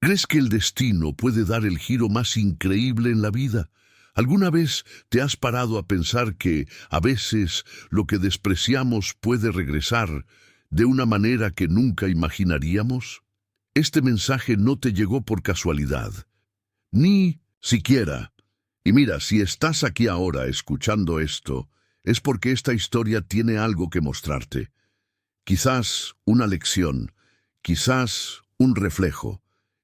¿Crees que el destino puede dar el giro más increíble en la vida? ¿Alguna vez te has parado a pensar que, a veces, lo que despreciamos puede regresar de una manera que nunca imaginaríamos? Este mensaje no te llegó por casualidad, ni siquiera. Y mira, si estás aquí ahora escuchando esto, es porque esta historia tiene algo que mostrarte. Quizás una lección, quizás un reflejo,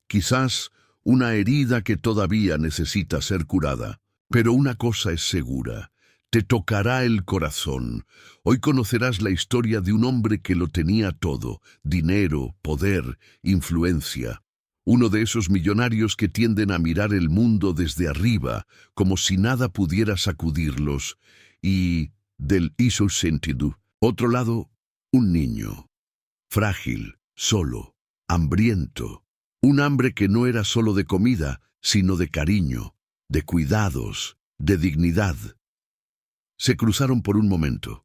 quizás una herida que todavía necesita ser curada. Pero una cosa es segura, te tocará el corazón. Hoy conocerás la historia de un hombre que lo tenía todo: dinero, poder, influencia. Uno de esos millonarios que tienden a mirar el mundo desde arriba, como si nada pudiera sacudirlos, y del hizo sentido. Otro lado, un niño, frágil, solo, hambriento. Un hambre que no era solo de comida, sino de cariño, de cuidados, de dignidad. Se cruzaron por un momento,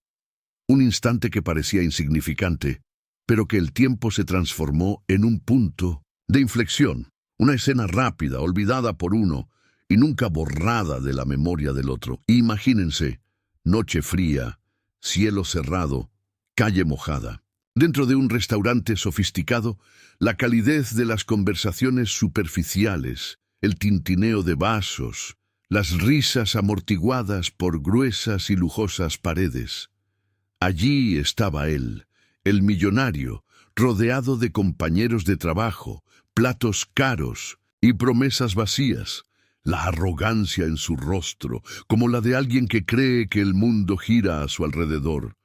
un instante que parecía insignificante, pero que el tiempo se transformó en un punto de inflexión, una escena rápida, olvidada por uno y nunca borrada de la memoria del otro. Imagínense, noche fría, cielo cerrado, calle mojada. Dentro de un restaurante sofisticado, la calidez de las conversaciones superficiales, el tintineo de vasos, las risas amortiguadas por gruesas y lujosas paredes. Allí estaba él, el millonario, rodeado de compañeros de trabajo, platos caros y promesas vacías, la arrogancia en su rostro, como la de alguien que cree que el mundo gira a su alrededor.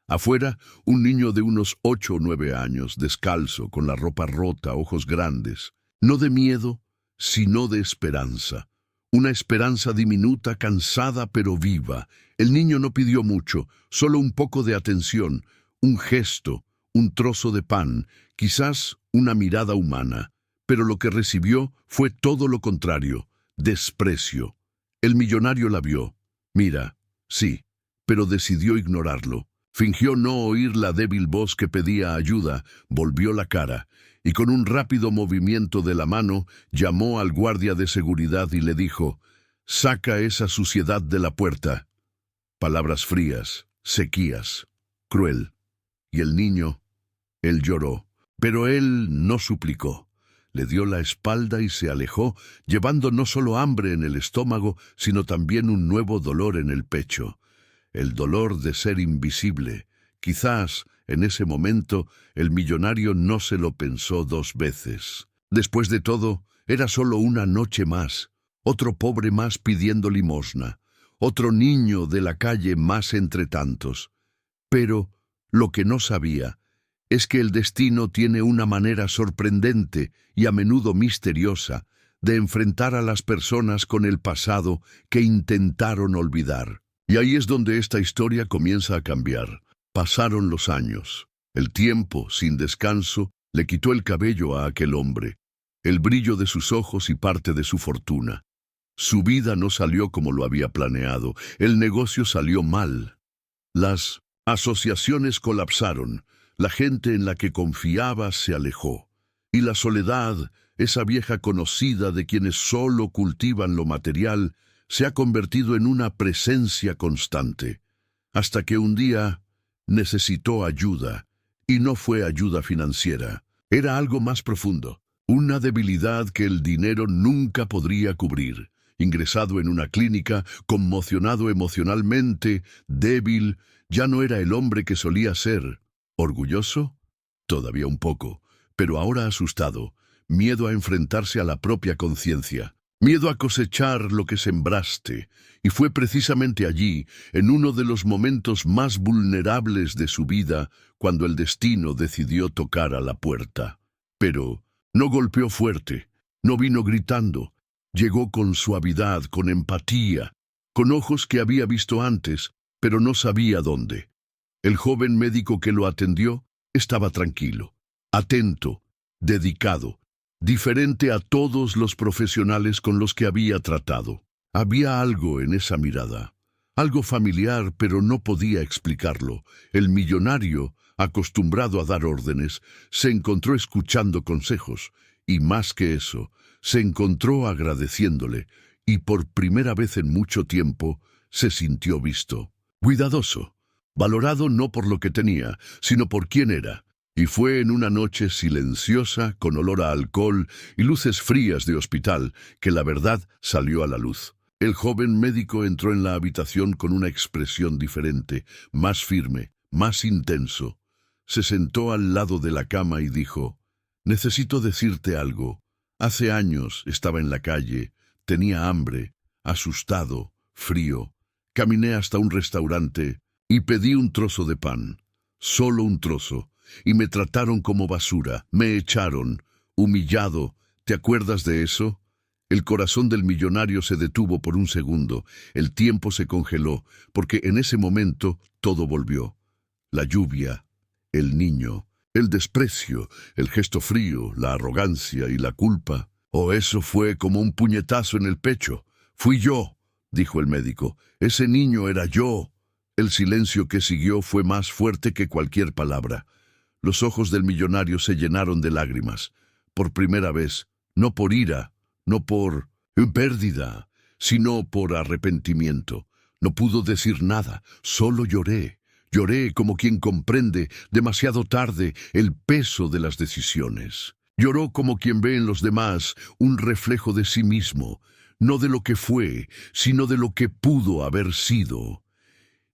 Afuera, un niño de unos 8 o 9 años, descalzo, con la ropa rota, ojos grandes, no de miedo, sino de esperanza. Una esperanza diminuta, cansada pero viva. El niño no pidió mucho, solo un poco de atención, un gesto, un trozo de pan, quizás una mirada humana. Pero lo que recibió fue todo lo contrario: desprecio. El millonario la vio. Mira, sí, pero decidió ignorarlo. Fingió no oír la débil voz que pedía ayuda, volvió la cara, y con un rápido movimiento de la mano llamó al guardia de seguridad y le dijo: «Saca esa suciedad de la puerta». Palabras frías, sequías, cruel. Y el niño, él lloró, pero él no suplicó. Le dio la espalda y se alejó, llevando no solo hambre en el estómago, sino también un nuevo dolor en el pecho. El dolor de ser invisible. Quizás, en ese momento, el millonario no se lo pensó 2 veces. Después de todo, era solo una noche más, otro pobre más pidiendo limosna, otro niño de la calle más entre tantos. Pero lo que no sabía es que el destino tiene una manera sorprendente y a menudo misteriosa de enfrentar a las personas con el pasado que intentaron olvidar. Y ahí es donde esta historia comienza a cambiar. Pasaron los años. El tiempo, sin descanso, le quitó el cabello a aquel hombre, el brillo de sus ojos y parte de su fortuna. Su vida no salió como lo había planeado. El negocio salió mal. Las asociaciones colapsaron. La gente en la que confiaba se alejó. Y la soledad, esa vieja conocida de quienes solo cultivan lo material, se ha convertido en una presencia constante, hasta que un día necesitó ayuda, y no fue ayuda financiera. Era algo más profundo, una debilidad que el dinero nunca podría cubrir. Ingresado en una clínica, conmocionado emocionalmente, débil, ya no era el hombre que solía ser. ¿Orgulloso? Todavía un poco, pero ahora asustado, miedo a enfrentarse a la propia conciencia. Miedo a cosechar lo que sembraste, y fue precisamente allí, en uno de los momentos más vulnerables de su vida, cuando el destino decidió tocar a la puerta. Pero no golpeó fuerte, no vino gritando, llegó con suavidad, con empatía, con ojos que había visto antes, pero no sabía dónde. El joven médico que lo atendió estaba tranquilo, atento, dedicado, diferente a todos los profesionales con los que había tratado. Había algo en esa mirada, algo familiar, pero no podía explicarlo. El millonario, acostumbrado a dar órdenes, se encontró escuchando consejos, y más que eso, se encontró agradeciéndole, y por primera vez en mucho tiempo se sintió visto, cuidadoso, valorado no por lo que tenía, sino por quién era. Y fue en una noche silenciosa, con olor a alcohol y luces frías de hospital, que la verdad salió a la luz. El joven médico entró en la habitación con una expresión diferente, más firme, más intenso. Se sentó al lado de la cama y dijo: «Necesito decirte algo. Hace años estaba en la calle, tenía hambre, asustado, frío. Caminé hasta un restaurante y pedí un trozo de pan, solo un trozo, y me trataron como basura, me echaron, humillado. ¿Te acuerdas de eso?» El corazón del millonario se detuvo por un segundo, el tiempo se congeló, porque en ese momento todo volvió. La lluvia, el niño, el desprecio, el gesto frío, la arrogancia y la culpa. Oh, eso fue como un puñetazo en el pecho. «Fui yo», dijo el médico. «Ese niño era yo». El silencio que siguió fue más fuerte que cualquier palabra. Los ojos del millonario se llenaron de lágrimas. Por primera vez, no por ira, no por pérdida, sino por arrepentimiento. No pudo decir nada, solo lloré. Lloré como quien comprende, demasiado tarde, el peso de las decisiones. Lloró como quien ve en los demás un reflejo de sí mismo, no de lo que fue, sino de lo que pudo haber sido.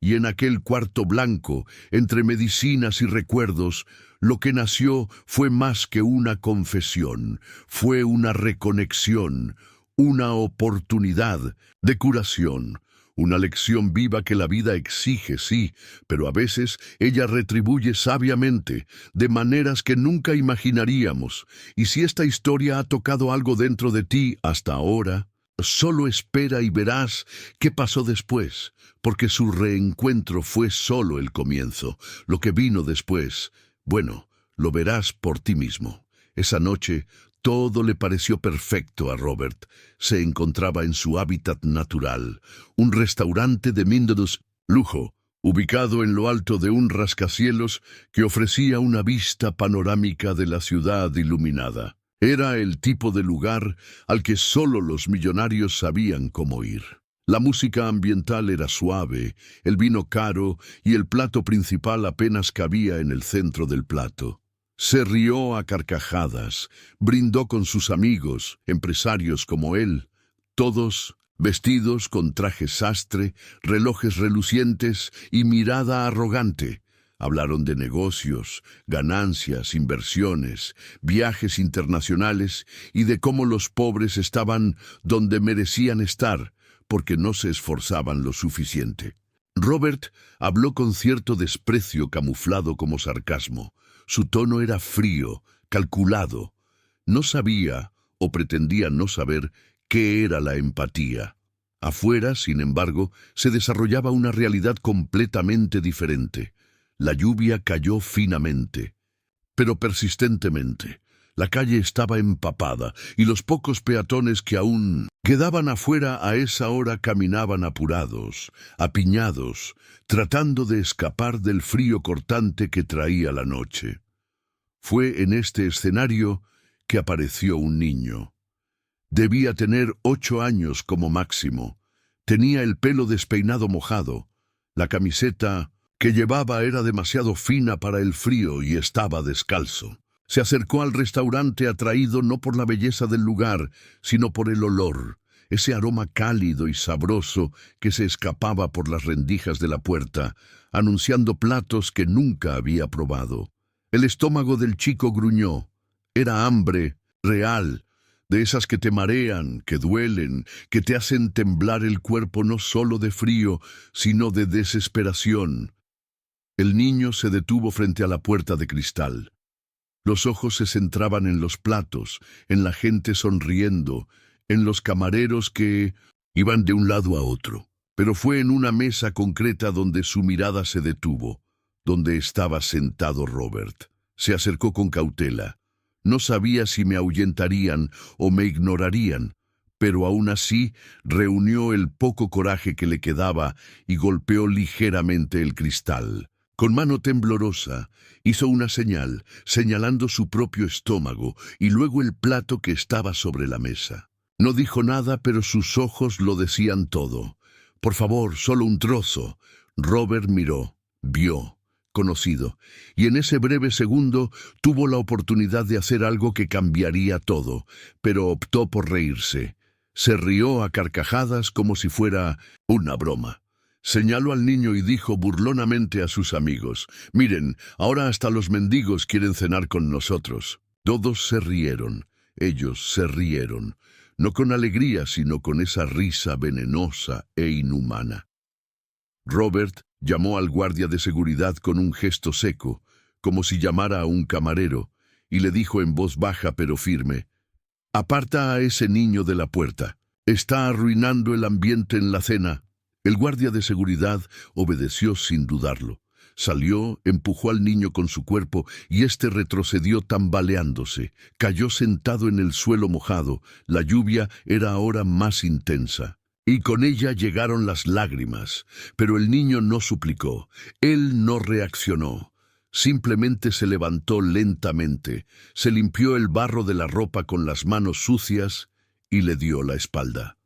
Y en aquel cuarto blanco, entre medicinas y recuerdos, lo que nació fue más que una confesión, fue una reconexión, una oportunidad de curación, una lección viva que la vida exige, sí, pero a veces ella retribuye sabiamente, de maneras que nunca imaginaríamos. Y si esta historia ha tocado algo dentro de ti hasta ahora, solo espera y verás qué pasó después, porque su reencuentro fue solo el comienzo. Lo que vino después, bueno, lo verás por ti mismo. Esa noche, todo le pareció perfecto a Robert. Se encontraba en su hábitat natural, un restaurante de Mindedus lujo, ubicado en lo alto de un rascacielos que ofrecía una vista panorámica de la ciudad iluminada. Era el tipo de lugar al que solo los millonarios sabían cómo ir. La música ambiental era suave, el vino caro y el plato principal apenas cabía en el centro del plato. Se rió a carcajadas, brindó con sus amigos, empresarios como él, todos vestidos con traje sastre, relojes relucientes y mirada arrogante. Hablaron de negocios, ganancias, inversiones, viajes internacionales y de cómo los pobres estaban donde merecían estar, porque no se esforzaban lo suficiente. Robert habló con cierto desprecio camuflado como sarcasmo. Su tono era frío, calculado. No sabía, o pretendía no saber, qué era la empatía. Afuera, sin embargo, se desarrollaba una realidad completamente diferente. La lluvia cayó finamente, pero persistentemente. La calle estaba empapada y los pocos peatones que aún quedaban afuera a esa hora caminaban apurados, apiñados, tratando de escapar del frío cortante que traía la noche. Fue en este escenario que apareció un niño. Debía tener 8 años como máximo. Tenía el pelo despeinado mojado. La camiseta que llevaba era demasiado fina para el frío y estaba descalzo. Se acercó al restaurante atraído no por la belleza del lugar, sino por el olor, ese aroma cálido y sabroso que se escapaba por las rendijas de la puerta, anunciando platos que nunca había probado. El estómago del chico gruñó. Era hambre real, de esas que te marean, que duelen, que te hacen temblar el cuerpo no solo de frío, sino de desesperación. El niño se detuvo frente a la puerta de cristal. Los ojos se centraban en los platos, en la gente sonriendo, en los camareros que iban de un lado a otro. Pero fue en una mesa concreta donde su mirada se detuvo, donde estaba sentado Robert. Se acercó con cautela. No sabía si me ahuyentarían o me ignorarían, pero aún así reunió el poco coraje que le quedaba y golpeó ligeramente el cristal. Con mano temblorosa, hizo una señal, señalando su propio estómago y luego el plato que estaba sobre la mesa. No dijo nada, pero sus ojos lo decían todo. «Por favor, solo un trozo». Robert miró, vio, conocido, y en ese breve segundo tuvo la oportunidad de hacer algo que cambiaría todo, pero optó por reírse. Se rió a carcajadas como si fuera una broma. Señaló al niño y dijo burlonamente a sus amigos: «Miren, ahora hasta los mendigos quieren cenar con nosotros». Todos se rieron, ellos se rieron, no con alegría, sino con esa risa venenosa e inhumana. Robert llamó al guardia de seguridad con un gesto seco, como si llamara a un camarero, y le dijo en voz baja pero firme: «Aparta a ese niño de la puerta. Está arruinando el ambiente en la cena». El guardia de seguridad obedeció sin dudarlo. Salió, empujó al niño con su cuerpo y éste retrocedió tambaleándose. Cayó sentado en el suelo mojado. La lluvia era ahora más intensa. Y con ella llegaron las lágrimas. Pero el niño no suplicó. Él no reaccionó. Simplemente se levantó lentamente, se limpió el barro de la ropa con las manos sucias y le dio la espalda.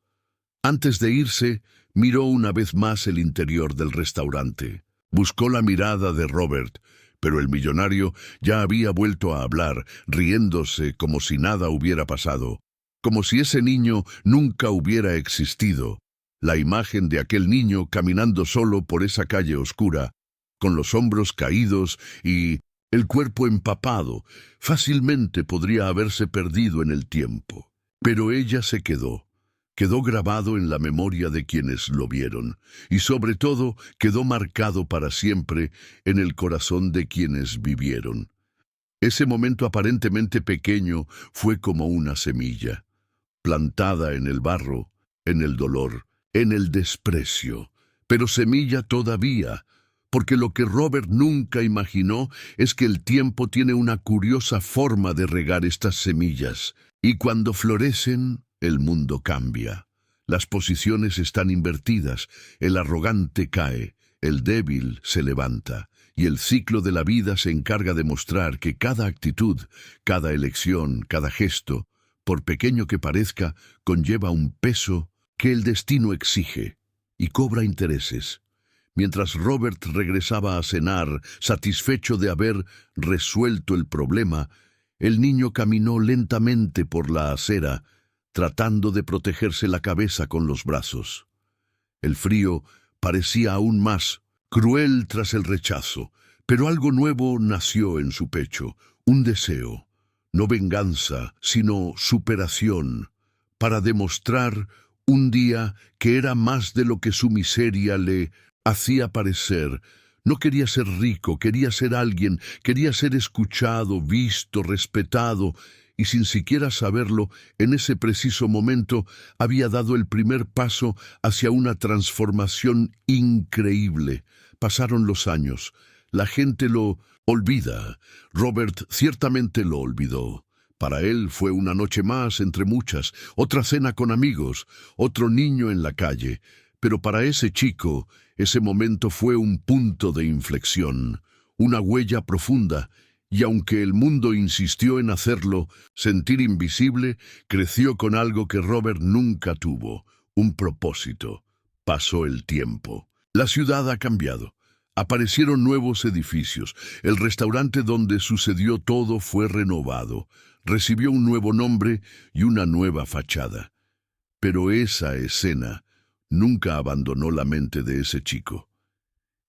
Antes de irse, miró una vez más el interior del restaurante. Buscó la mirada de Robert, pero el millonario ya había vuelto a hablar, riéndose como si nada hubiera pasado, como si ese niño nunca hubiera existido. La imagen de aquel niño caminando solo por esa calle oscura, con los hombros caídos y el cuerpo empapado, fácilmente podría haberse perdido en el tiempo. Pero ella se quedó grabado en la memoria de quienes lo vieron, y sobre todo quedó marcado para siempre en el corazón de quienes vivieron. Ese momento aparentemente pequeño fue como una semilla, plantada en el barro, en el dolor, en el desprecio, pero semilla todavía, porque lo que Robert nunca imaginó es que el tiempo tiene una curiosa forma de regar estas semillas, y cuando florecen, el mundo cambia. Las posiciones están invertidas, el arrogante cae, el débil se levanta, y el ciclo de la vida se encarga de mostrar que cada actitud, cada elección, cada gesto, por pequeño que parezca, conlleva un peso que el destino exige y cobra intereses. Mientras Robert regresaba a cenar, satisfecho de haber resuelto el problema, el niño caminó lentamente por la acera, tratando de protegerse la cabeza con los brazos. El frío parecía aún más cruel tras el rechazo, pero algo nuevo nació en su pecho, un deseo, no venganza, sino superación, para demostrar un día que era más de lo que su miseria le hacía parecer. No quería ser rico, quería ser alguien, quería ser escuchado, visto, respetado, y sin siquiera saberlo, en ese preciso momento había dado el primer paso hacia una transformación increíble. Pasaron los años. La gente lo olvida. Robert ciertamente lo olvidó. Para él fue una noche más entre muchas, otra cena con amigos, otro niño en la calle. Pero para ese chico, ese momento fue un punto de inflexión, una huella profunda, y aunque el mundo insistió en hacerlo sentir invisible, creció con algo que Robert nunca tuvo, un propósito. Pasó el tiempo. La ciudad ha cambiado. Aparecieron nuevos edificios. El restaurante donde sucedió todo fue renovado. Recibió un nuevo nombre y una nueva fachada. Pero esa escena nunca abandonó la mente de ese chico.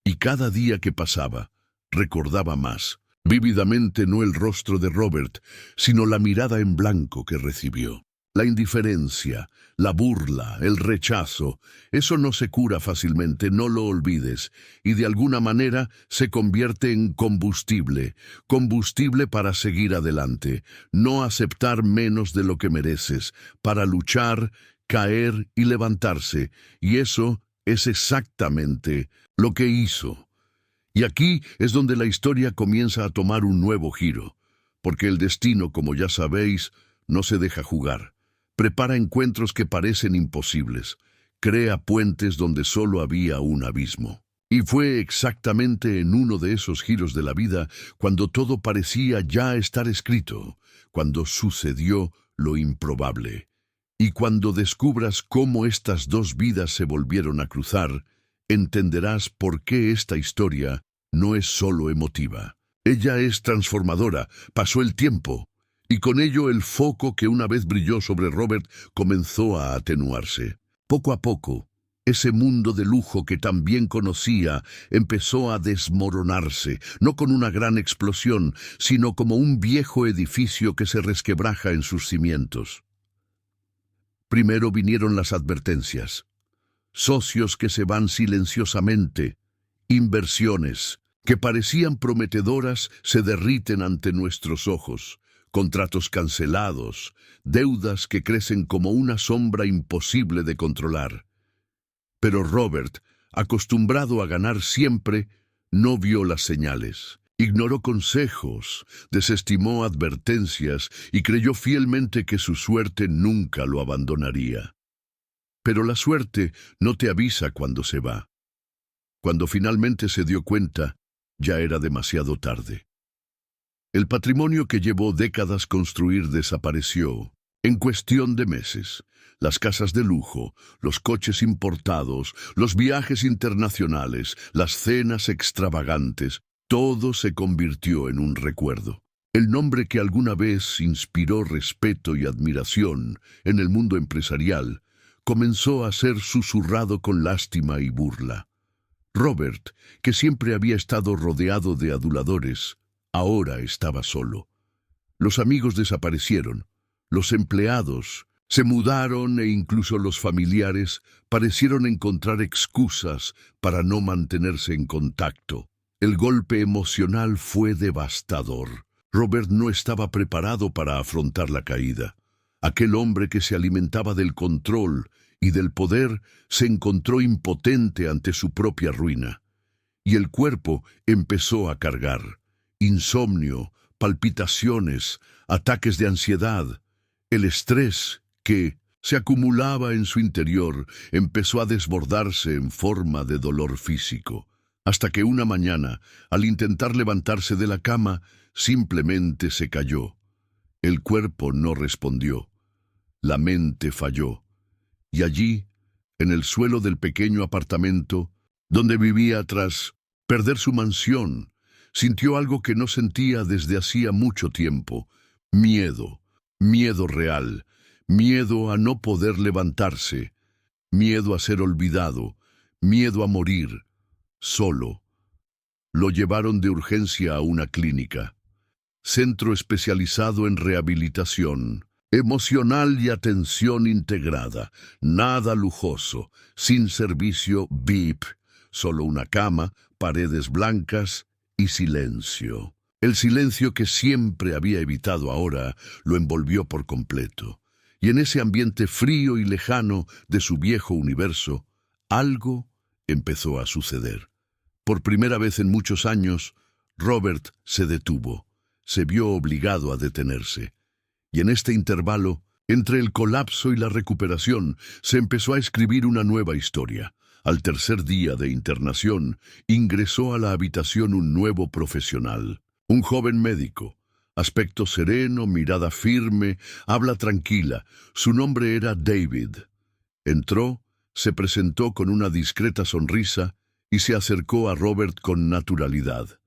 Y cada día que pasaba, recordaba más vívidamente no el rostro de Robert, sino la mirada en blanco que recibió. La indiferencia, la burla, el rechazo, eso no se cura fácilmente, no lo olvides, y de alguna manera se convierte en combustible, combustible para seguir adelante, no aceptar menos de lo que mereces, para luchar, caer y levantarse, y eso es exactamente lo que hizo. Y aquí es donde la historia comienza a tomar un nuevo giro, porque el destino, como ya sabéis, no se deja jugar. Prepara encuentros que parecen imposibles, crea puentes donde solo había un abismo. Y fue exactamente en uno de esos giros de la vida cuando todo parecía ya estar escrito, cuando sucedió lo improbable. Y cuando descubras cómo estas dos vidas se volvieron a cruzar, entenderás por qué esta historia no es solo emotiva. Ella es transformadora, pasó el tiempo, y con ello el foco que una vez brilló sobre Robert comenzó a atenuarse. Poco a poco, ese mundo de lujo que tan bien conocía empezó a desmoronarse, no con una gran explosión, sino como un viejo edificio que se resquebraja en sus cimientos. Primero vinieron las advertencias. Socios que se van silenciosamente, inversiones que parecían prometedoras se derriten ante nuestros ojos, contratos cancelados, deudas que crecen como una sombra imposible de controlar. Pero Robert, acostumbrado a ganar siempre, no vio las señales. Ignoró consejos, desestimó advertencias y creyó fielmente que su suerte nunca lo abandonaría. Pero la suerte no te avisa cuando se va. Cuando finalmente se dio cuenta, ya era demasiado tarde. El patrimonio que llevó décadas construir desapareció en cuestión de meses. Las casas de lujo, los coches importados, los viajes internacionales, las cenas extravagantes, todo se convirtió en un recuerdo. El nombre que alguna vez inspiró respeto y admiración en el mundo empresarial comenzó a ser susurrado con lástima y burla. Robert, que siempre había estado rodeado de aduladores, ahora estaba solo. Los amigos desaparecieron, los empleados se mudaron e incluso los familiares parecieron encontrar excusas para no mantenerse en contacto. El golpe emocional fue devastador. Robert no estaba preparado para afrontar la caída. Aquel hombre que se alimentaba del control y del poder se encontró impotente ante su propia ruina. Y el cuerpo empezó a cargar. Insomnio, palpitaciones, ataques de ansiedad. El estrés que se acumulaba en su interior empezó a desbordarse en forma de dolor físico, hasta que una mañana, al intentar levantarse de la cama, simplemente se cayó. El cuerpo no respondió. La mente falló. Y allí, en el suelo del pequeño apartamento, donde vivía tras perder su mansión, sintió algo que no sentía desde hacía mucho tiempo: miedo, miedo real, miedo a no poder levantarse, miedo a ser olvidado, miedo a morir, solo. Lo llevaron de urgencia a una clínica, centro especializado en rehabilitación emocional y atención integrada, nada lujoso, sin servicio VIP, solo una cama, paredes blancas y silencio. El silencio que siempre había evitado ahora lo envolvió por completo. Y en ese ambiente frío y lejano de su viejo universo, algo empezó a suceder. Por primera vez en muchos años, Robert se detuvo, se vio obligado a detenerse. Y en este intervalo, entre el colapso y la recuperación, se empezó a escribir una nueva historia. Al tercer día de internación, ingresó a la habitación un nuevo profesional, un joven médico. Aspecto sereno, mirada firme, habla tranquila. Su nombre era David. Entró, se presentó con una discreta sonrisa y se acercó a Robert con naturalidad.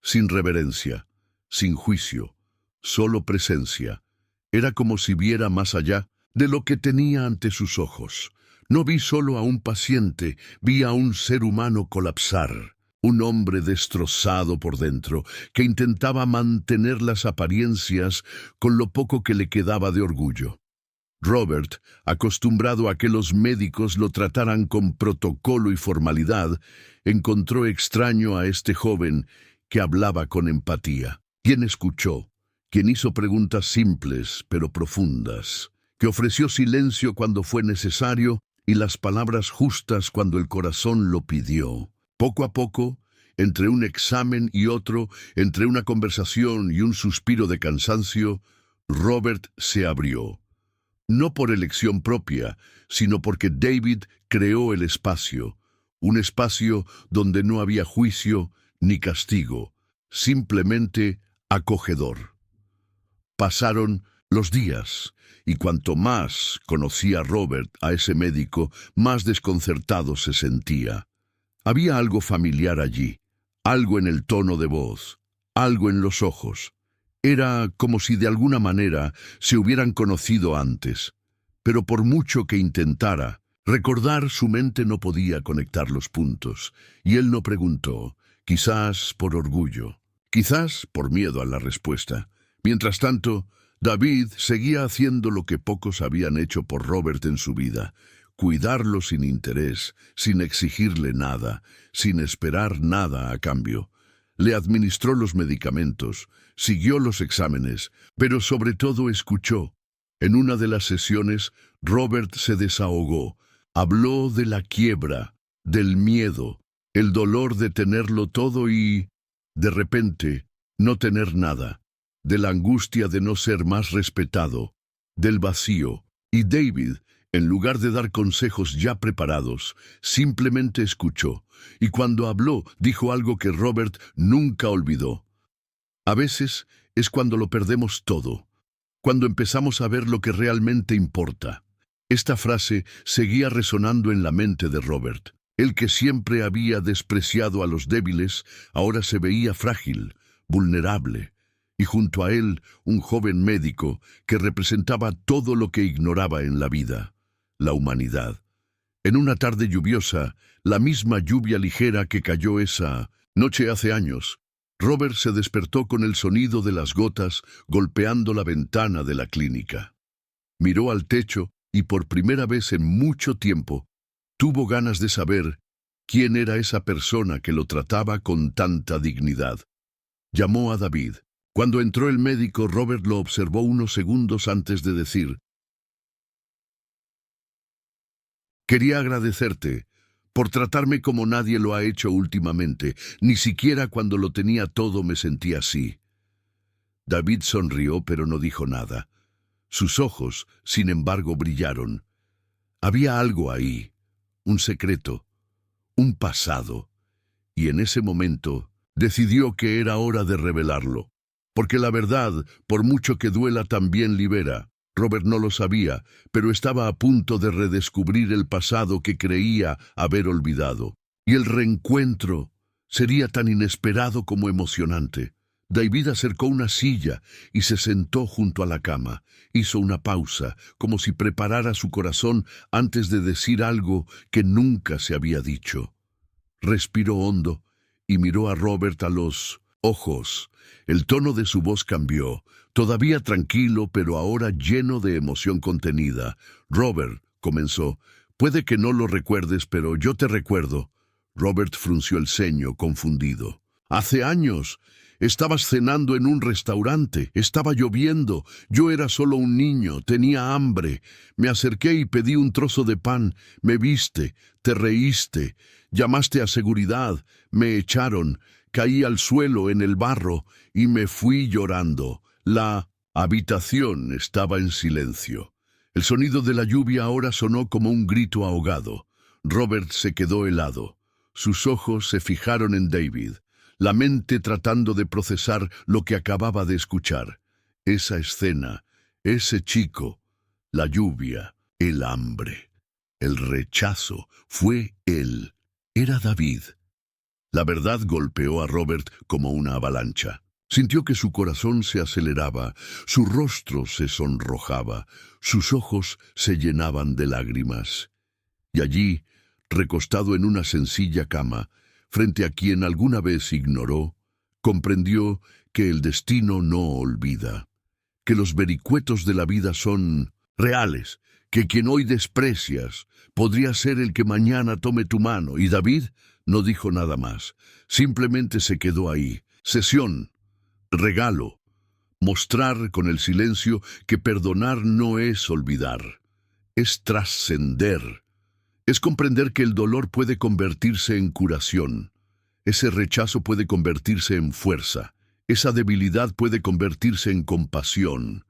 Sin reverencia, sin juicio, solo presencia. Era como si viera más allá de lo que tenía ante sus ojos. No vi solo a un paciente, vi a un ser humano colapsar. Un hombre destrozado por dentro, que intentaba mantener las apariencias con lo poco que le quedaba de orgullo. Robert, acostumbrado a que los médicos lo trataran con protocolo y formalidad, encontró extraño a este joven que hablaba con empatía, quien escuchó, quien hizo preguntas simples pero profundas, que ofreció silencio cuando fue necesario y las palabras justas cuando el corazón lo pidió. Poco a poco, entre un examen y otro, entre una conversación y un suspiro de cansancio, Robert se abrió. No por elección propia, sino porque David creó el espacio, un espacio donde no había juicio ni castigo, simplemente acogedor. Pasaron los días, y cuanto más conocía Robert a ese médico, más desconcertado se sentía. Había algo familiar allí, algo en el tono de voz, algo en los ojos. Era como si de alguna manera se hubieran conocido antes, pero por mucho que intentara recordar, su mente no podía conectar los puntos, y él no preguntó, quizás por orgullo, quizás por miedo a la respuesta. Mientras tanto, David seguía haciendo lo que pocos habían hecho por Robert en su vida: cuidarlo sin interés, sin exigirle nada, sin esperar nada a cambio. Le administró los medicamentos, siguió los exámenes, pero sobre todo escuchó. En una de las sesiones, Robert se desahogó. Habló de la quiebra, del miedo, el dolor de tenerlo todo y, de repente, no tener nada, de la angustia de no ser más respetado, del vacío. Y David, en lugar de dar consejos ya preparados, simplemente escuchó, y cuando habló, dijo algo que Robert nunca olvidó. A veces es cuando lo perdemos todo, cuando empezamos a ver lo que realmente importa. Esta frase seguía resonando en la mente de Robert. El que siempre había despreciado a los débiles, ahora se veía frágil, vulnerable, y junto a él un joven médico que representaba todo lo que ignoraba en la vida: la humanidad. En una tarde lluviosa, la misma lluvia ligera que cayó esa noche hace años, Robert se despertó con el sonido de las gotas golpeando la ventana de la clínica. Miró al techo y por primera vez en mucho tiempo tuvo ganas de saber quién era esa persona que lo trataba con tanta dignidad. Llamó a David. Cuando entró el médico, Robert lo observó unos segundos antes de decir: «Quería agradecerte por tratarme como nadie lo ha hecho últimamente. Ni siquiera cuando lo tenía todo me sentí así». David sonrió, pero no dijo nada. Sus ojos, sin embargo, brillaron. Había algo ahí, un secreto, un pasado, y en ese momento decidió que era hora de revelarlo. Porque la verdad, por mucho que duela, también libera. Robert no lo sabía, pero estaba a punto de redescubrir el pasado que creía haber olvidado. Y el reencuentro sería tan inesperado como emocionante. David acercó una silla y se sentó junto a la cama. Hizo una pausa, como si preparara su corazón antes de decir algo que nunca se había dicho. Respiró hondo y miró a Robert a los ojos. El tono de su voz cambió, todavía tranquilo, pero ahora lleno de emoción contenida. «Robert», comenzó, «puede que no lo recuerdes, pero yo te recuerdo». Robert frunció el ceño, confundido. «Hace años. Estabas cenando en un restaurante, estaba lloviendo, yo era solo un niño, tenía hambre. Me acerqué y pedí un trozo de pan, me viste, te reíste, llamaste a seguridad, me echaron, caí al suelo en el barro y me fui llorando». La habitación estaba en silencio. El sonido de la lluvia ahora sonó como un grito ahogado. Robert se quedó helado. Sus ojos se fijaron en David, la mente tratando de procesar lo que acababa de escuchar. Esa escena, ese chico, la lluvia, el hambre, el rechazo, fue él. Era David. La verdad golpeó a Robert como una avalancha. Sintió que su corazón se aceleraba, su rostro se sonrojaba, sus ojos se llenaban de lágrimas. Y allí, recostado en una sencilla cama, frente a quien alguna vez ignoró, comprendió que el destino no olvida, que los vericuetos de la vida son reales, que quien hoy desprecias podría ser el que mañana tome tu mano. Y David no dijo nada más, simplemente se quedó ahí. Sesión, regalo, mostrar con el silencio que perdonar no es olvidar, es trascender. Es comprender que el dolor puede convertirse en curación, ese rechazo puede convertirse en fuerza, esa debilidad puede convertirse en compasión.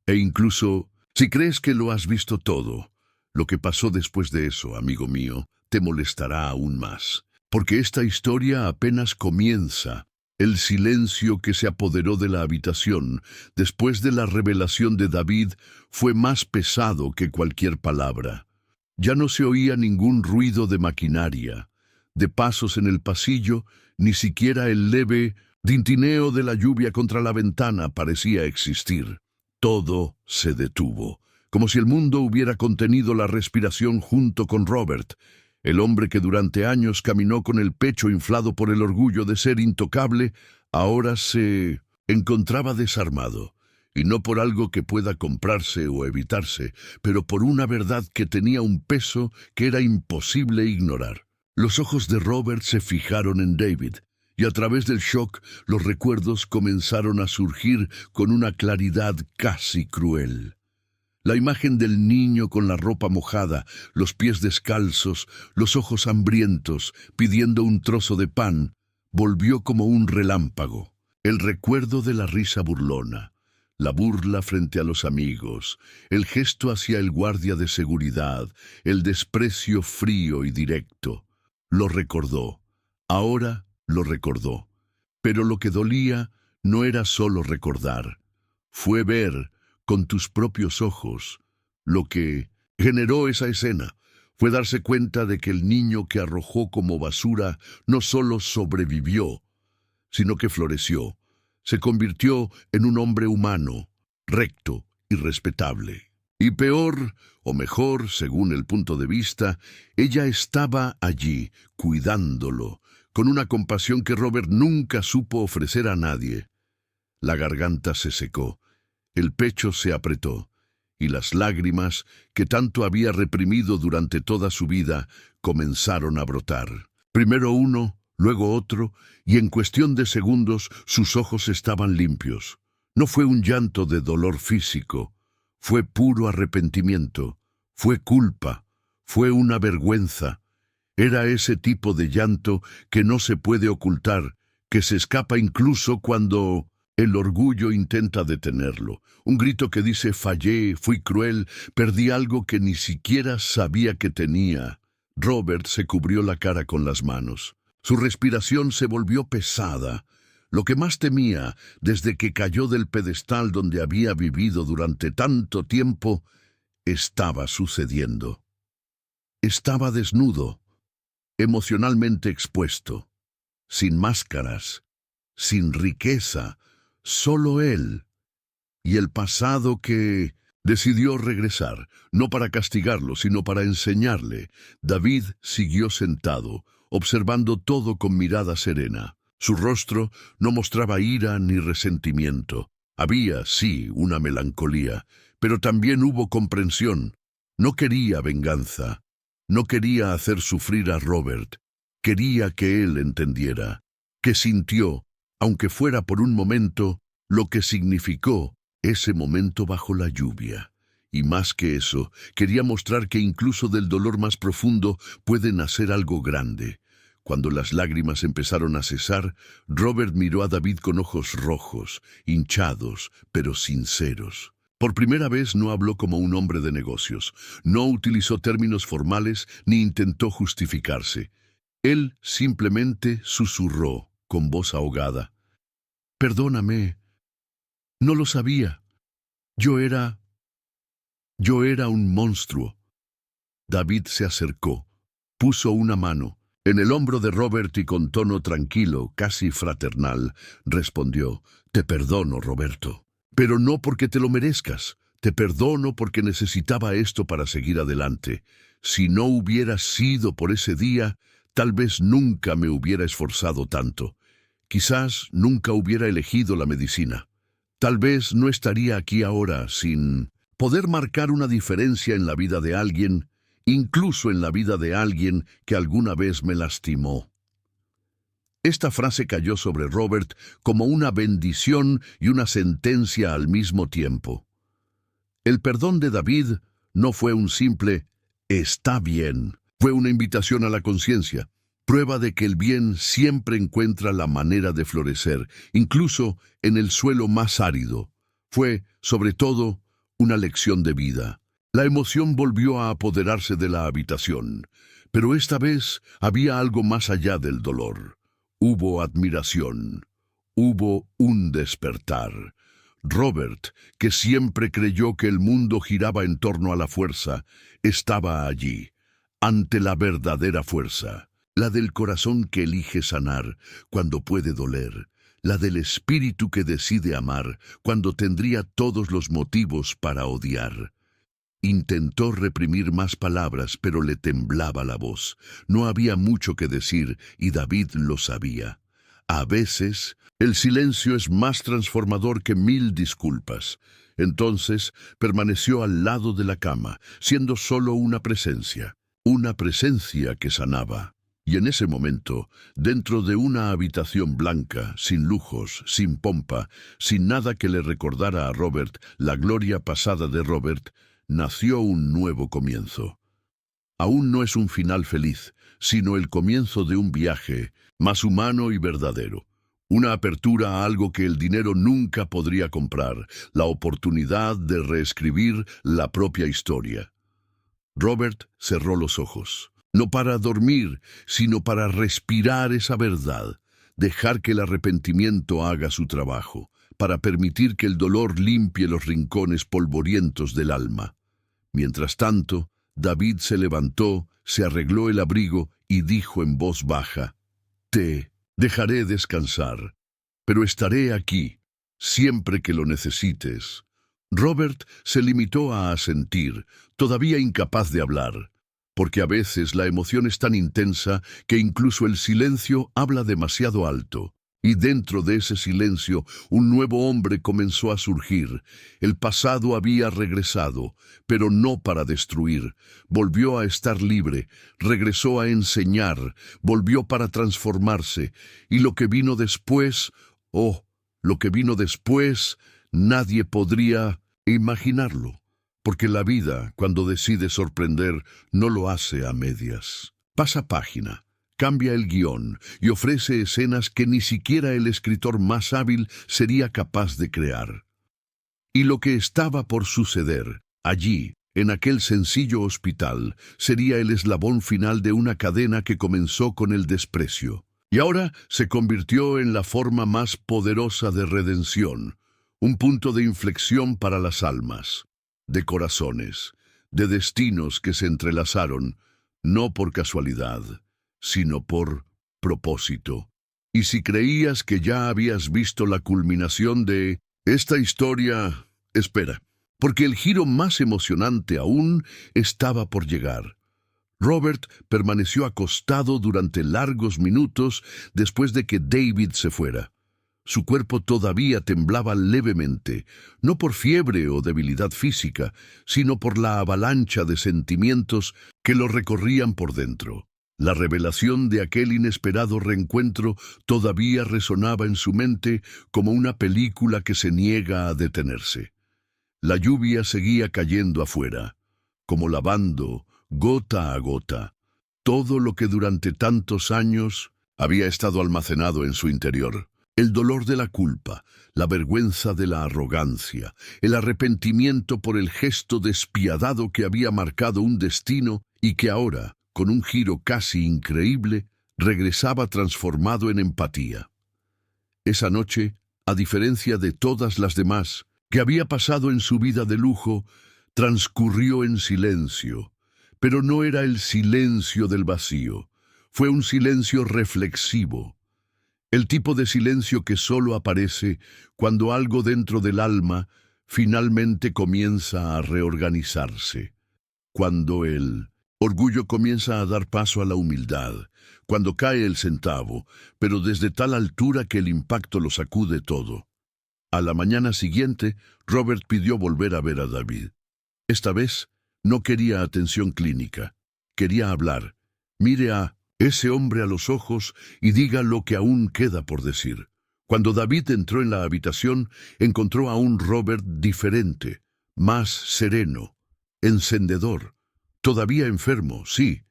E incluso, si crees que lo has visto todo, lo que pasó después de eso, amigo mío, te molestará aún más, porque esta historia apenas comienza. El silencio que se apoderó de la habitación después de la revelación de David fue más pesado que cualquier palabra. Ya no se oía ningún ruido de maquinaria, de pasos en el pasillo, ni siquiera el leve tintineo de la lluvia contra la ventana parecía existir. Todo se detuvo, como si el mundo hubiera contenido la respiración junto con Robert, el hombre que durante años caminó con el pecho inflado por el orgullo de ser intocable. Ahora se encontraba desarmado, y no por algo que pueda comprarse o evitarse, pero por una verdad que tenía un peso que era imposible ignorar. Los ojos de Robert se fijaron en David, y a través del shock los recuerdos comenzaron a surgir con una claridad casi cruel. La imagen del niño con la ropa mojada, los pies descalzos, los ojos hambrientos, pidiendo un trozo de pan, volvió como un relámpago. El recuerdo de la risa burlona, la burla frente a los amigos, el gesto hacia el guardia de seguridad, el desprecio frío y directo. Lo recordó. Ahora lo recordó. Pero lo que dolía no era solo recordar. Fue ver con tus propios ojos. Lo que generó esa escena fue darse cuenta de que el niño que arrojó como basura no solo sobrevivió, sino que floreció. Se convirtió en un hombre humano, recto y respetable. Y peor, o mejor, según el punto de vista, ella estaba allí, cuidándolo, con una compasión que Robert nunca supo ofrecer a nadie. La garganta se secó. El pecho se apretó, y las lágrimas, que tanto había reprimido durante toda su vida, comenzaron a brotar. Primero uno, luego otro, y en cuestión de segundos sus ojos estaban limpios. No fue un llanto de dolor físico, fue puro arrepentimiento, fue culpa, fue una vergüenza. Era ese tipo de llanto que no se puede ocultar, que se escapa incluso cuando el orgullo intenta detenerlo. Un grito que dice: fallé, fui cruel, perdí algo que ni siquiera sabía que tenía. Robert se cubrió la cara con las manos. Su respiración se volvió pesada. Lo que más temía desde que cayó del pedestal donde había vivido durante tanto tiempo estaba sucediendo. Estaba desnudo, emocionalmente expuesto, sin máscaras, sin riqueza, solo él, y el pasado que decidió regresar, no para castigarlo, sino para enseñarle. David siguió sentado, observando todo con mirada serena. Su rostro no mostraba ira ni resentimiento. Había, sí, una melancolía, pero también hubo comprensión. No quería venganza, no quería hacer sufrir a Robert, quería que él entendiera, que sintió, aunque fuera por un momento, lo que significó ese momento bajo la lluvia. Y más que eso, quería mostrar que incluso del dolor más profundo puede nacer algo grande. Cuando las lágrimas empezaron a cesar, Robert miró a David con ojos rojos, hinchados, pero sinceros. Por primera vez no habló como un hombre de negocios, no utilizó términos formales ni intentó justificarse. Él simplemente susurró, con voz ahogada: «Perdóname, no lo sabía. Yo era un monstruo». David se acercó, puso una mano en el hombro de Robert y con tono tranquilo, casi fraternal, respondió: «Te perdono, Roberto, pero no porque te lo merezcas. Te perdono porque necesitaba esto para seguir adelante. Si no hubiera sido por ese día, tal vez nunca me hubiera esforzado tanto. Quizás nunca hubiera elegido la medicina. Tal vez no estaría aquí ahora sin poder marcar una diferencia en la vida de alguien, incluso en la vida de alguien que alguna vez me lastimó». Esta frase cayó sobre Robert como una bendición y una sentencia al mismo tiempo. El perdón de David no fue un simple «está bien», fue una invitación a la conciencia, prueba de que el bien siempre encuentra la manera de florecer, incluso en el suelo más árido. Fue, sobre todo, una lección de vida. La emoción volvió a apoderarse de la habitación, Pero esta vez había algo más allá del dolor. Hubo admiración. Hubo un despertar. Robert, que siempre creyó que el mundo giraba en torno a la fuerza, estaba allí, ante la verdadera fuerza, la del corazón que elige sanar cuando puede doler, la del espíritu que decide amar cuando tendría todos los motivos para odiar. Intentó reprimir más palabras, pero le temblaba la voz. No había mucho que decir, y David lo sabía. A veces, el silencio es más transformador que 1000 disculpas. Entonces, permaneció al lado de la cama, siendo solo una presencia que sanaba. Y en ese momento, dentro de una habitación blanca, sin lujos, sin pompa, sin nada que le recordara a Robert la gloria pasada de Robert, nació un nuevo comienzo. Aún no es un final feliz, sino el comienzo de un viaje más humano y verdadero. Una apertura a algo que el dinero nunca podría comprar, la oportunidad de reescribir la propia historia. Robert cerró los ojos, no para dormir, sino para respirar esa verdad, dejar que el arrepentimiento haga su trabajo, para permitir que el dolor limpie los rincones polvorientos del alma. Mientras tanto, David se levantó, se arregló el abrigo y dijo en voz baja: «Te dejaré descansar, pero estaré aquí, siempre que lo necesites». Robert se limitó a asentir, todavía incapaz de hablar, porque a veces la emoción es tan intensa que incluso el silencio habla demasiado alto. Y dentro de ese silencio, un nuevo hombre comenzó a surgir. El pasado había regresado, pero no para destruir. Volvió a estar libre, regresó a enseñar, volvió para transformarse. Y lo que vino después, lo que vino después, nadie podría imaginarlo. Porque la vida, cuando decide sorprender, no lo hace a medias. Pasa página. Cambia el guión y ofrece escenas que ni siquiera el escritor más hábil sería capaz de crear. Y lo que estaba por suceder, allí, en aquel sencillo hospital, sería el eslabón final de una cadena que comenzó con el desprecio. Y ahora se convirtió en la forma más poderosa de redención, un punto de inflexión para las almas, de corazones, de destinos que se entrelazaron, no por casualidad, sino por propósito. Y si creías que ya habías visto la culminación de esta historia, espera, porque el giro más emocionante aún estaba por llegar. Robert permaneció acostado durante largos minutos después de que David se fuera. Su cuerpo todavía temblaba levemente, no por fiebre o debilidad física, sino por la avalancha de sentimientos que lo recorrían por dentro. La revelación de aquel inesperado reencuentro todavía resonaba en su mente como una película que se niega a detenerse. La lluvia seguía cayendo afuera, como lavando, gota a gota, todo lo que durante tantos años había estado almacenado en su interior. El dolor de la culpa, la vergüenza de la arrogancia, el arrepentimiento por el gesto despiadado que había marcado un destino y que ahora, con un giro casi increíble, regresaba transformado en empatía. Esa noche, a diferencia de todas las demás que había pasado en su vida de lujo, transcurrió en silencio, pero no era el silencio del vacío, fue un silencio reflexivo, el tipo de silencio que solo aparece cuando algo dentro del alma finalmente comienza a reorganizarse, cuando el orgullo comienza a dar paso a la humildad, cuando cae el centavo, pero desde tal altura que el impacto lo sacude todo. A la mañana siguiente, Robert pidió volver a ver a David. Esta vez, no quería atención clínica. Quería hablar. Mire a ese hombre a los ojos y diga lo que aún queda por decir. Cuando David entró en la habitación, encontró a un Robert diferente, más sereno, encendedor. Todavía enfermo, sí,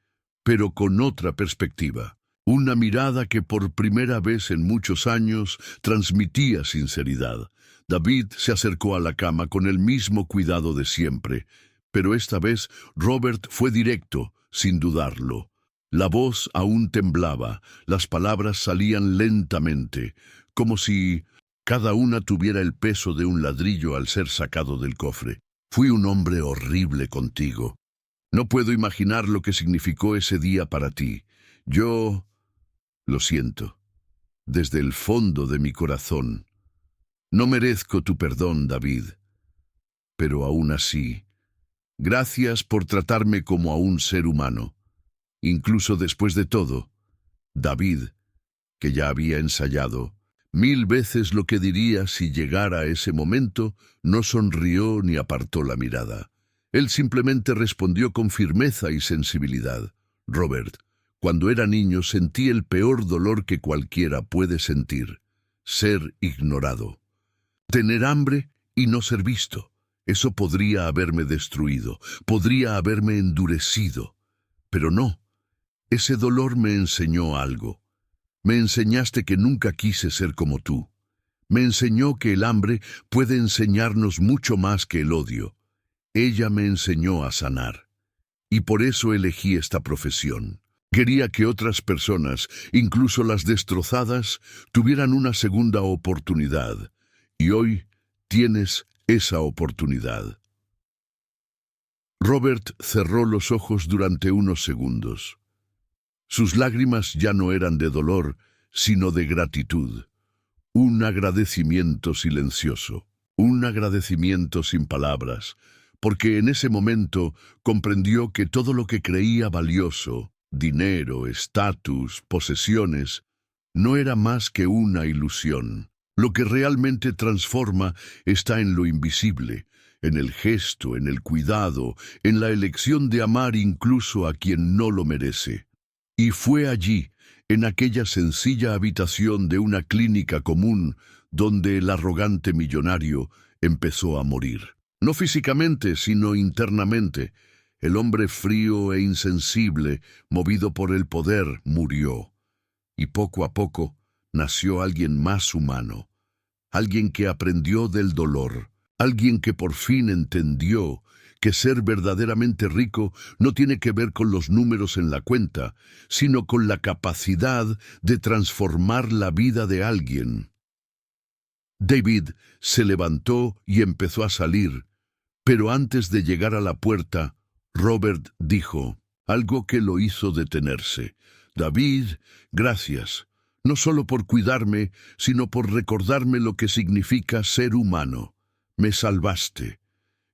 pero con otra perspectiva. Una mirada que por primera vez en muchos años transmitía sinceridad. David se acercó a la cama con el mismo cuidado de siempre, pero esta vez Robert fue directo, sin dudarlo. La voz aún temblaba, las palabras salían lentamente, como si cada una tuviera el peso de un ladrillo al ser sacado del cofre. Fui un hombre horrible contigo. No puedo imaginar lo que significó ese día para ti. Yo lo siento, desde el fondo de mi corazón. No merezco tu perdón, David. Pero aún así, gracias por tratarme como a un ser humano. Incluso después de todo, David, que ya había ensayado 1000 veces lo que diría si llegara ese momento, no sonrió ni apartó la mirada. Él simplemente respondió con firmeza y sensibilidad. Robert, cuando era niño sentí el peor dolor que cualquiera puede sentir: ser ignorado. Tener hambre y no ser visto. Eso podría haberme destruido, podría haberme endurecido. Pero no, ese dolor me enseñó algo. Me enseñaste que nunca quise ser como tú. Me enseñó que el hambre puede enseñarnos mucho más que el odio. Ella me enseñó a sanar. Y por eso elegí esta profesión. Quería que otras personas, incluso las destrozadas, tuvieran una segunda oportunidad. Y hoy tienes esa oportunidad. Robert cerró los ojos durante unos segundos. Sus lágrimas ya no eran de dolor, sino de gratitud. Un agradecimiento silencioso, un agradecimiento sin palabras, porque en ese momento comprendió que todo lo que creía valioso, dinero, estatus, posesiones, no era más que una ilusión. Lo que realmente transforma está en lo invisible, en el gesto, en el cuidado, en la elección de amar incluso a quien no lo merece. Y fue allí, en aquella sencilla habitación de una clínica común, donde el arrogante millonario empezó a morir. No físicamente, sino internamente. El hombre frío e insensible, movido por el poder, murió. Y poco a poco nació alguien más humano. Alguien que aprendió del dolor. Alguien que por fin entendió que ser verdaderamente rico no tiene que ver con los números en la cuenta, sino con la capacidad de transformar la vida de alguien. David se levantó y empezó a salir, pero antes de llegar a la puerta, Robert dijo algo que lo hizo detenerse. David, gracias, no solo por cuidarme, sino por recordarme lo que significa ser humano. Me salvaste.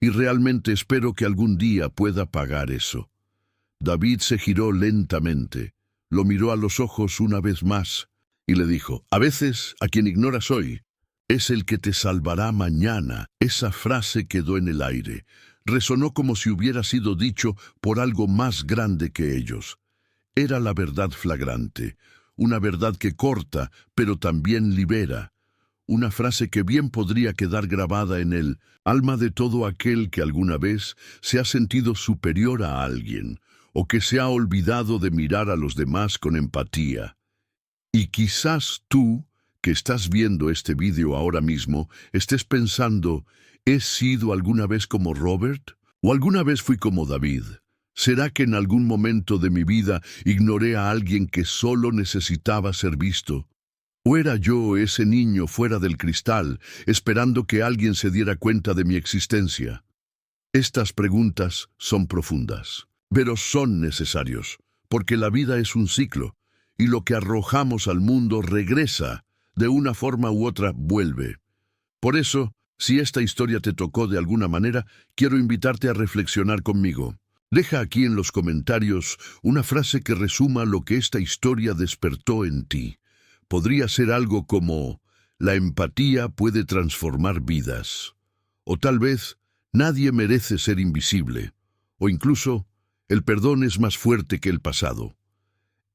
Y realmente espero que algún día pueda pagar eso. David se giró lentamente, lo miró a los ojos una vez más y le dijo: a veces, a quien ignoras hoy, es el que te salvará mañana. Esa frase quedó en el aire. Resonó como si hubiera sido dicho por algo más grande que ellos. Era la verdad flagrante, una verdad que corta, pero también libera. Una frase que bien podría quedar grabada en el alma de todo aquel que alguna vez se ha sentido superior a alguien, o que se ha olvidado de mirar a los demás con empatía. Y quizás tú, que estás viendo este vídeo ahora mismo, estés pensando: ¿he sido alguna vez como Robert? ¿O alguna vez fui como David? ¿Será que en algún momento de mi vida ignoré a alguien que solo necesitaba ser visto? ¿O era yo ese niño fuera del cristal, esperando que alguien se diera cuenta de mi existencia? Estas preguntas son profundas, pero son necesarios, porque la vida es un ciclo, y lo que arrojamos al mundo regresa, de una forma u otra vuelve. Por eso, si esta historia te tocó de alguna manera, quiero invitarte a reflexionar conmigo. Deja aquí en los comentarios una frase que resuma lo que esta historia despertó en ti. Podría ser algo como: la empatía puede transformar vidas. O tal vez: nadie merece ser invisible. O incluso: el perdón es más fuerte que el pasado.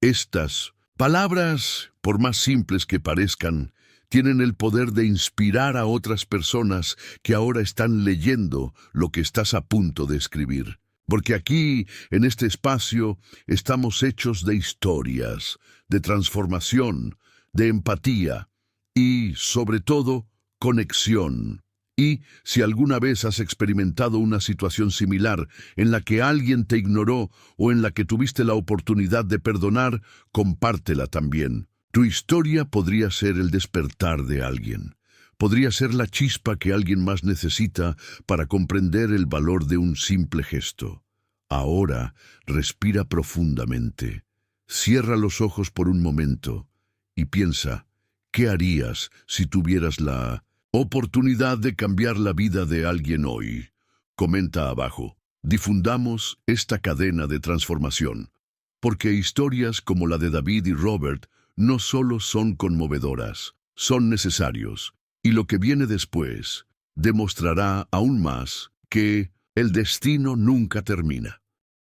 Estas palabras, por más simples que parezcan, tienen el poder de inspirar a otras personas que ahora están leyendo lo que estás a punto de escribir. Porque aquí, en este espacio, estamos hechos de historias, de transformación, de empatía y, sobre todo, conexión. Y si alguna vez has experimentado una situación similar en la que alguien te ignoró o en la que tuviste la oportunidad de perdonar, compártela también. Tu historia podría ser el despertar de alguien. Podría ser la chispa que alguien más necesita para comprender el valor de un simple gesto. Ahora, respira profundamente. Cierra los ojos por un momento y piensa, ¿qué harías si tuvieras la oportunidad de cambiar la vida de alguien hoy? Comenta abajo. Difundamos esta cadena de transformación, porque historias como la de David y Robert no solo son conmovedoras, son necesarios, y lo que viene después demostrará aún más que el destino nunca termina.